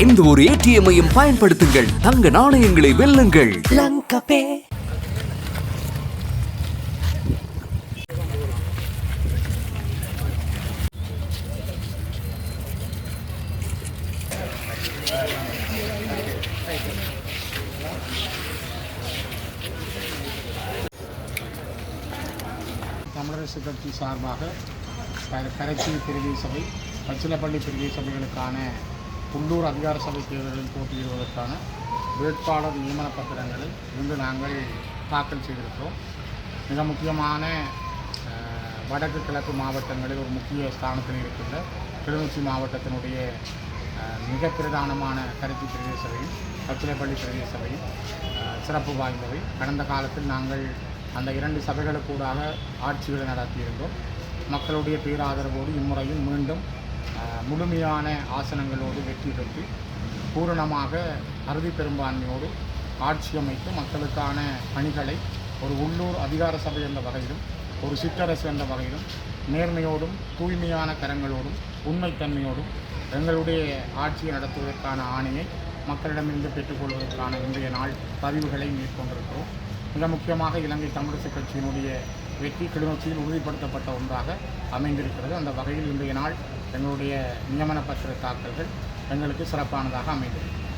எந்த ஒரு ஏடிஎம்மையும் பயன்படுத்துங்கள், தங்க நாணயங்களை வெல்லுங்கள். லங்கபே. தமிழரசு கட்சி சார்பாக கரைச்சி பிரதேச சபை, பச்சிலப்பள்ளி பிரதேச சபைகளுக்கான உள்ளூர் அதிகார சபை தேர்தலில் போட்டியிடுவதற்கான வேட்பாளர் நியமன பத்திரங்களை இன்று நாங்கள் தாக்கல் செய்திருக்கிறோம். மிக முக்கியமான வடக்கு கிழக்கு மாவட்டங்களில் ஒரு முக்கிய ஸ்தானத்தில் இருக்கின்ற கிளிநொச்சி மாவட்டத்தினுடைய மிக பிரதானமான கரைச்சி பிரதேச சபையும் பச்சிலப்பள்ளி பிரதேச சபையும் சிறப்பு வாய்ந்தவை. கடந்த காலத்தில் நாங்கள் அந்த 2 சபைகளுக்கூடாக ஆட்சிகளை நடத்தியிருந்தோம். மக்களுடைய பேராதரவோடு இம்முறையும் மீண்டும் முழுமையான ஆசனங்களோடு வெற்றி பெற்று பூரணமாக அறுதி பெரும்பான்மையோடு ஆட்சி அமைத்து மக்களுக்கான பணிகளை ஒரு உள்ளூர் அதிகார சபை என்ற வகையிலும் ஒரு சிற்றரசு என்ற வகையிலும் நேர்மையோடும் தூய்மையான கரங்களோடும் உண்மைத்தன்மையோடும் எங்களுடைய ஆட்சியை நடத்துவதற்கான ஆணையை மக்களிடமிருந்து பெற்றுக்கொள்வதற்கான இன்றைய நாள் பதிவுகளை மேற்கொண்டிருக்கிறோம். மிக முக்கியமாக இலங்கை தமிழரசு கட்சியினுடைய வெற்றி கிளிநொச்சியில் உறுதிப்படுத்தப்பட்ட ஒன்றாக அமைந்திருக்கிறது. அந்த வகையில் இன்றைய நாள் எங்களுடைய நியமன பத்திர தாக்கல்கள் எங்களுக்கு சிறப்பானதாக அமைந்திருக்கிறது.